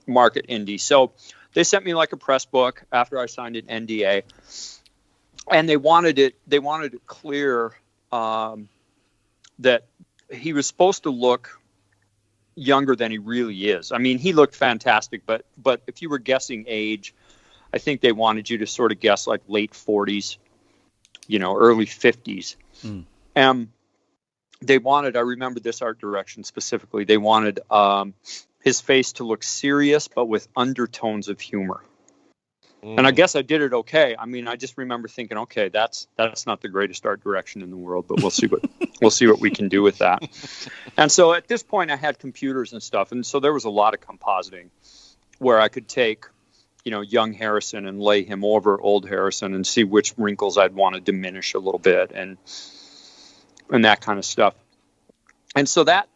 market Indy. So they sent me like a press book after I signed an NDA, and they wanted it clear that he was supposed to look younger than he really is. I mean, he looked fantastic, but if you were guessing age, I think they wanted you to sort of guess like late 40s, early 50s. They wanted, I remember this art direction specifically, they wanted his face to look serious, but with undertones of humor. And I guess I did it okay. I mean, I just remember thinking, okay, that's not the greatest art direction in the world, but we'll see what we can do with that. And so at this point, I had computers and stuff, and so there was a lot of compositing where I could take, young Harrison and lay him over old Harrison and see which wrinkles I'd want to diminish a little bit and that kind of stuff. And so that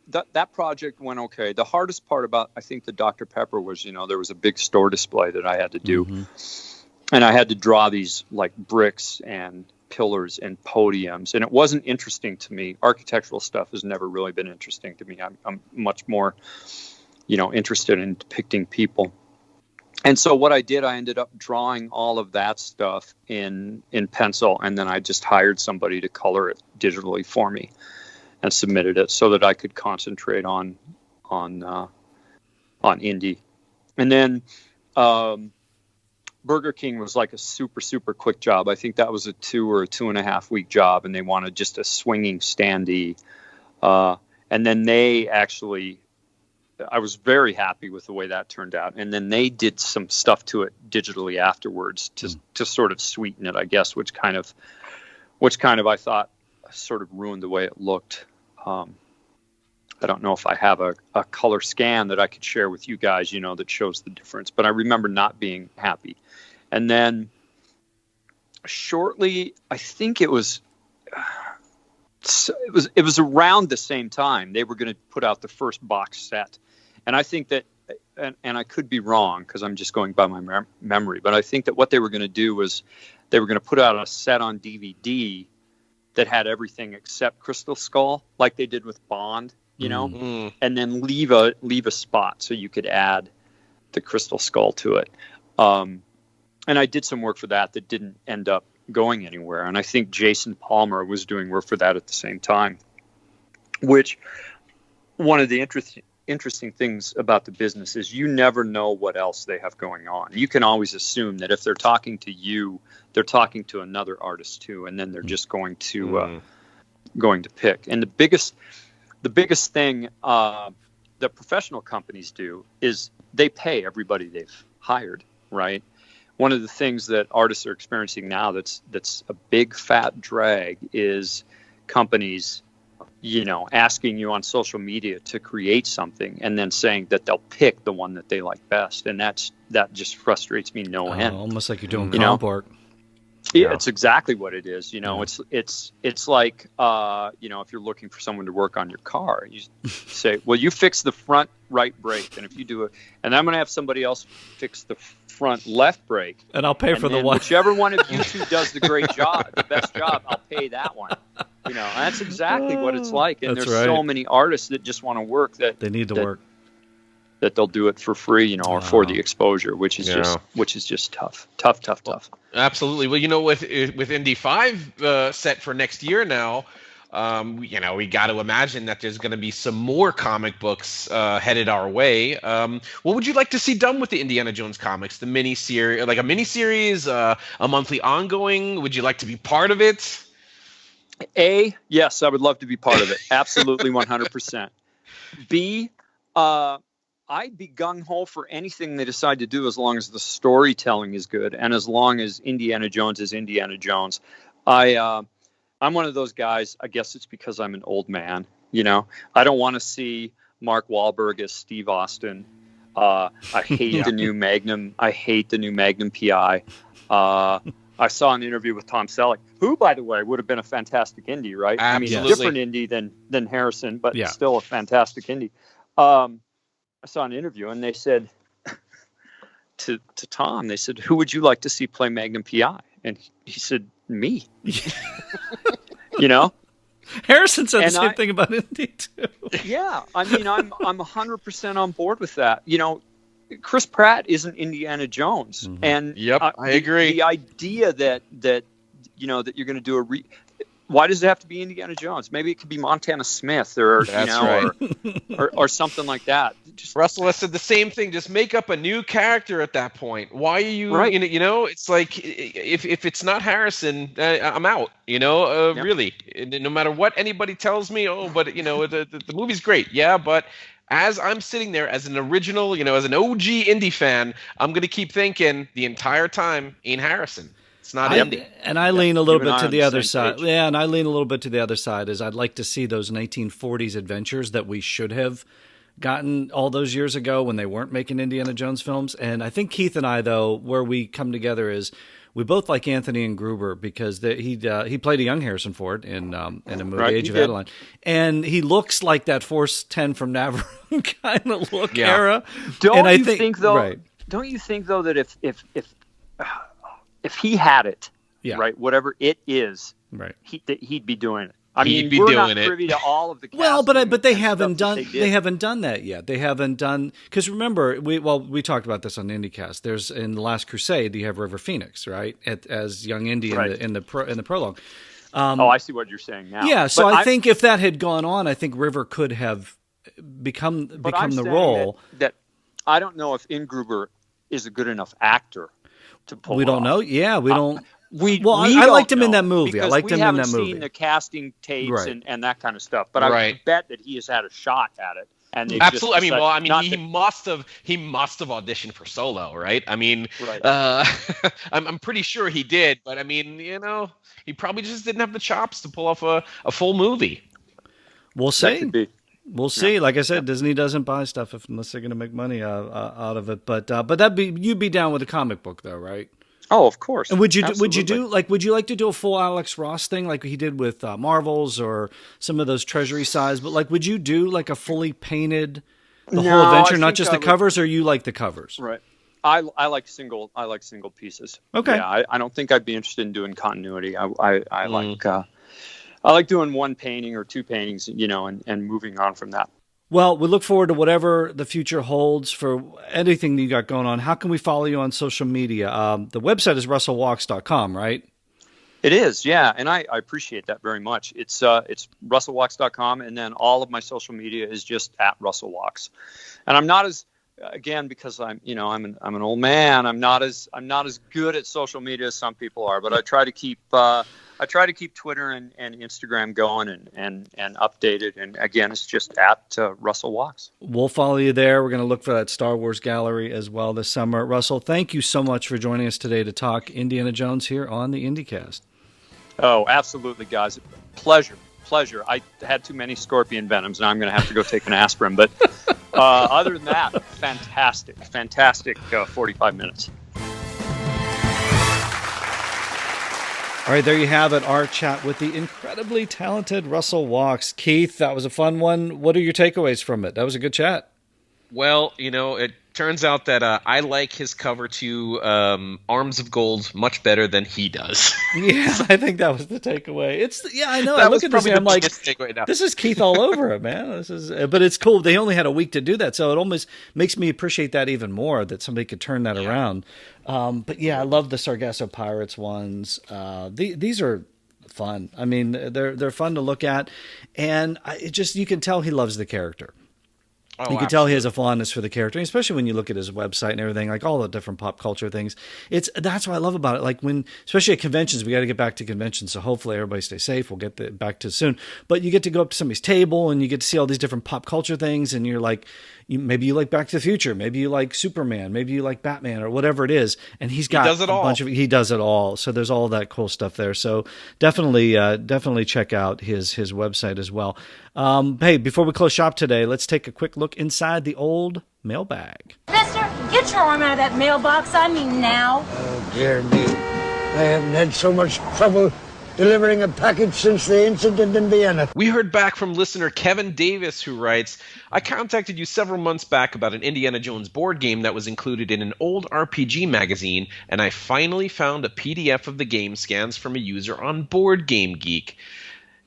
project went okay. The hardest part about, I think, the Dr. Pepper was, there was a big store display that I had to do. And I had to draw these like bricks and pillars and podiums. And it wasn't interesting to me. Architectural stuff has never really been interesting to me. I'm much more, interested in depicting people. And so what I did, I ended up drawing all of that stuff in pencil. And then I just hired somebody to color it digitally for me and submitted it so that I could concentrate on Indy. And then Burger King was like a super, super quick job. I think that was a 2 or 2.5 week job, and they wanted just a swinging standee. And then they actually, I was very happy with the way that turned out. And then they did some stuff to it digitally afterwards to sort of sweeten it, I guess, which kind of I thought sort of ruined the way it looked. I don't know if I have a color scan that I could share with you guys, that shows the difference, but I remember not being happy. And then shortly, I think it was around the same time they were going to put out the first box set. And I think that, and I could be wrong because I'm just going by my memory, but I think that what they were going to do was they were going to put out a set on DVD that had everything except Crystal Skull, like they did with Bond, and then leave a spot so you could add the Crystal Skull to it. And I did some work for that didn't end up going anywhere. And I think Jason Palmer was doing work for that at the same time, which one of the interesting things about the business is you never know what else they have going on. You can always assume that if they're talking to you, they're talking to another artist too, and then they're just going to pick. And the biggest thing that professional companies do is they pay everybody they've hired, right? One of the things that artists are experiencing now that's a big fat drag is companies asking you on social media to create something and then saying that they'll pick the one that they like best. And that just frustrates me no end. Almost like you're doing comp work. Yeah, it's exactly what it is. It's like, if you're looking for someone to work on your car, you say, well, you fix the front right brake. And if you do it, and I'm going to have somebody else fix the front left brake. And I'll pay for the one. Whichever one of you two does the best job, I'll pay that one. And that's exactly what it's like. And there's so many artists that just want to work that they need to work. That they'll do it for free, or for the exposure, which is just tough. Absolutely. Well, with Indy 5 set for next year now, we got to imagine that there's going to be some more comic books headed our way. What would you like to see done with the Indiana Jones comics? The mini-series, like a mini-series, a monthly ongoing? Would you like to be part of it? Yes, I would love to be part of it. Absolutely, 100%. B, I'd be gung-ho for anything they decide to do as long as the storytelling is good and as long as Indiana Jones is Indiana Jones. I'm one of those guys, I guess it's because I'm an old man, I don't want to see Mark Wahlberg as Steve Austin. I hate the new Magnum. I hate the new Magnum PI. I saw an interview with Tom Selleck, who, by the way, would have been a fantastic Indy, right? Absolutely. I mean, different Indy than Harrison, but still a fantastic Indy. I saw an interview, and they said to Tom, they said, "Who would you like to see play Magnum PI?" And he said, "Me." Harrison said the same thing about Indy too. Yeah, I mean, I'm 100% on board with that. Chris Pratt isn't Indiana Jones, and I agree. The idea that you're going to do why does it have to be Indiana Jones? Maybe it could be Montana Smith or or something like that. Russell has said the same thing. Just make up a new character at that point. Why are you? Right. It's like if it's not Harrison, I'm out. Really, no matter what anybody tells me. Oh, but the movie's great. Yeah, but as I'm sitting there as an original, as an OG Indy fan, I'm gonna keep thinking the entire time, ain't Harrison. It's not Indy. And I lean a little bit to the other side. Yeah, and I lean a little bit to the other side is I'd like to see those 1940s adventures that we should have gotten all those years ago when they weren't making Indiana Jones films. And I think Keith and I, though, where we come together is we both like Anthony and Gruber because he played a young Harrison Ford in a movie, Age of Adeline. And he looks like that Force 10 from Navarone kind of look era. Don't you think, though, that if he had it, right, whatever it is, right, he'd be doing it. I mean, we're not privy to all of the casting. Well, but they haven't done that yet. They haven't done because remember we talked about this on IndyCast. There's in The Last Crusade you have River Phoenix, right, as young Indy in the prologue. I see what you're saying now. Yeah, so I think if that had gone on, I think River could have become the role. That I don't know if Gruber is a good enough actor to pull. We don't know. Yeah, we don't. I liked him in that movie. I liked him in that movie. We haven't seen the casting tapes and that kind of stuff, but I bet that he has had a shot at it. And absolutely. He must have auditioned for Solo, right? I mean, I'm pretty sure he did, but I mean, he probably just didn't have the chops to pull off a full movie. We'll see. We'll see. Like I said, Disney doesn't buy stuff unless they're going to make money out of it. But you'd be down with a comic book, though, right? Oh, of course. And would you like to do a full Alex Ross thing like he did with Marvels or some of those Treasury size? But like, would you do like a fully painted whole adventure, not just the covers, or you like the covers? Right. I like single pieces. Okay. Yeah, I don't think I'd be interested in doing continuity. I like doing one painting or two paintings, and moving on from that. Well, we look forward to whatever the future holds for anything that you got going on. How can we follow you on social media? The website is russellwalks.com, right? It is, yeah, and I appreciate that very much. It's russellwalks.com, and then all of my social media is just at russellwalks. And I'm not as because I'm an old man. I'm not as good at social media as some people are, but I try to keep Twitter and Instagram going and updated. And again, it's just at Russell Walks. We'll follow you there. We're going to look for that Star Wars gallery as well this summer. Russell, thank you so much for joining us today to talk Indiana Jones here on the IndyCast. Oh, absolutely, guys. Pleasure. I had too many scorpion venoms, and I'm going to have to go take an aspirin. But other than that, fantastic 45 minutes. All right, there you have it, our chat with the incredibly talented Russell Walks. Keith, that was a fun one. What are your takeaways from it? That was a good chat. Well, it turns out that I like his cover to Arms of Gold much better than he does. Yeah, I think that was the takeaway. I know. I look at this and I'm like, this is Keith all over it, man. But it's cool. They only had a week to do that, so it almost makes me appreciate that even more that somebody could turn that around. But yeah, I love the Sargasso Pirates ones. These are fun. I mean, they're fun to look at, and you can tell he loves the character. Oh, you can tell he has a fondness for the character, especially when you look at his website and everything, like all the different pop culture things. That's what I love about it. Like especially at conventions, we got to get back to conventions, so hopefully everybody stay safe. We'll get back to soon. But you get to go up to somebody's table and you get to see all these different pop culture things, and you're like, maybe you like Back to the Future, maybe you like Superman, maybe you like Batman or whatever it is. And he does it all. So there's all that cool stuff there. So definitely check out his website as well. Hey, before we close shop today, let's take a quick look inside the old mailbag. Mister, get your arm out of that mailbox. I mean now. Oh, dear me. I haven't had so much trouble delivering a package since the incident in Vienna. We heard back from listener Kevin Davis, who writes, I contacted you several months back about an Indiana Jones board game that was included in an old RPG magazine, and I finally found a PDF of the game scans from a user on Board Game Geek.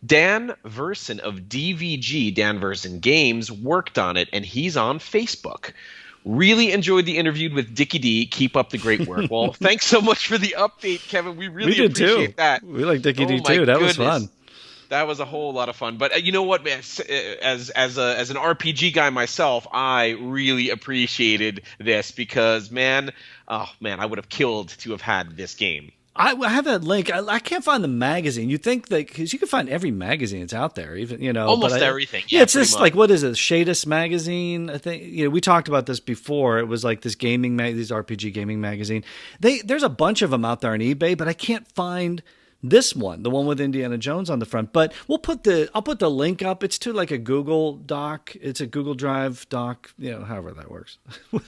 Dan Verson of DVG, Dan Verson Games, worked on it, and he's on Facebook. Really enjoyed the interview with Dickie D. Keep up the great work. Well, thanks so much for the update, Kevin. We really appreciate that. We like Dickie D too. That was fun. That was a whole lot of fun. But you know what, man? As an RPG guy myself, I really appreciated this because, man, I would have killed to have had this game. I have that link. I can't find the magazine. You think that because you can find every magazine that's out there, even almost everything. Yeah, it's just like, what is it? Shadis magazine. I think we talked about this before. It was like this these RPG gaming magazine. There's a bunch of them out there on eBay, but I can't find this one, the one with Indiana Jones on the front. But I'll put the link up. It's to like a Google Doc. It's a Google Drive doc. However that works.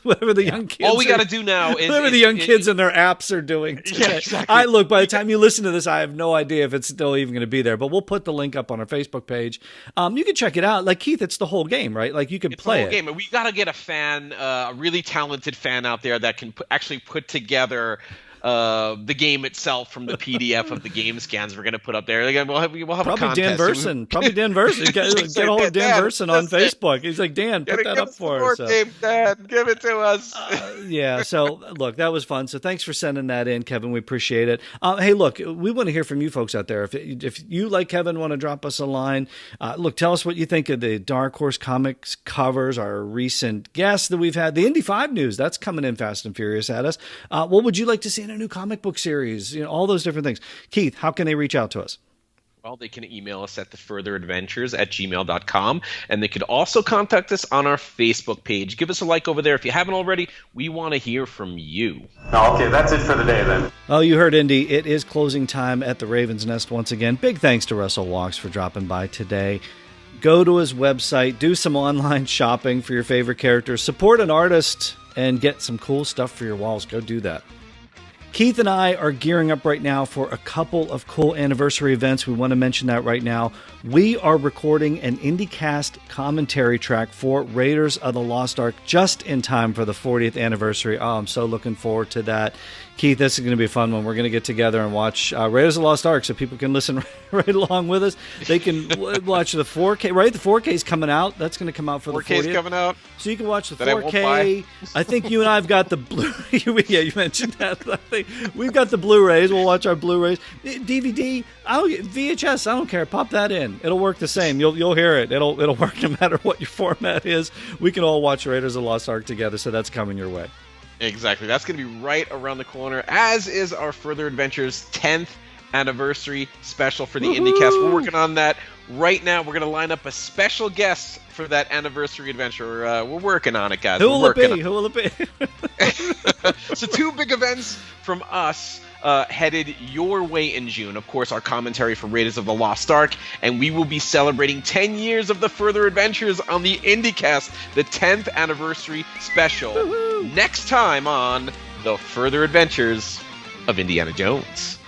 Whatever the young kids. All we got to do now is whatever the young kids and their apps are doing today. Yeah, exactly. By the time you listen to this, I have no idea if it's still even going to be there. But we'll put the link up on our Facebook page. You can check it out. Like Keith, it's the whole game, right? Like you can play the whole game. And we got to get a fan, a really talented fan out there that can actually put together the game itself from the PDF of the game scans we're going to put up there. We'll have probably a contest. Dan Verson. Probably Dan Verson. Get all of Dan Verson on Facebook. He's like, Dan, put that up for us. Dan, give it to us. Yeah. So look, that was fun. So thanks for sending that in, Kevin. We appreciate it. Hey, look, we want to hear from you folks out there. If you, like Kevin, want to drop us a line, look, tell us what you think of the Dark Horse Comics covers, our recent guests that we've had, the Indy 5 news that's coming in fast and furious at us. What would you like to see in a new comic book series, all those different things. Keith, how can they reach out to us? Well, they can email us at thefurtheradventures@gmail.com, and they could also contact us on our Facebook page. Give us a like over there if you haven't already. We want to hear from you. Okay, that's it for the day then. Oh, you heard Indy. It is closing time at the Raven's Nest once again. Big thanks to Russell Walks for dropping by today. Go to his website, do some online shopping for your favorite characters, support an artist, and get some cool stuff for your walls. Go do that. Keith and I are gearing up right now for a couple of cool anniversary events. We want to mention that right now. We are recording an IndyCast commentary track for Raiders of the Lost Ark just in time for the 40th anniversary. Oh, I'm so looking forward to that. Keith, this is going to be a fun one. We're going to get together and watch Raiders of the Lost Ark so people can listen right along with us. They can watch the 4K, right? The 4K is coming out. That's going to come out for the 40th. 4K is coming out. So you can watch the 4K. I think you and I have got the Blu-ray. Yeah, you mentioned that. I think we've got the Blu-rays. We'll watch our Blu-rays. DVD, VHS, I don't care. Pop that in. It'll work the same. You'll hear it. It'll work no matter what your format is. We can all watch Raiders of the Lost Ark together, so that's coming your way. Exactly. That's going to be right around the corner, as is our Further Adventures 10th anniversary special for the IndyCast. We're working on that right now. We're going to line up a special guest for that anniversary adventure. We're working on it, guys. Who will it be? So 2 big events from us headed your way in June. Of course, our commentary for Raiders of the Lost Ark, and we will be celebrating 10 years of the Further Adventures on the IndyCast, the 10th anniversary special, next time on the Further Adventures of Indiana Jones.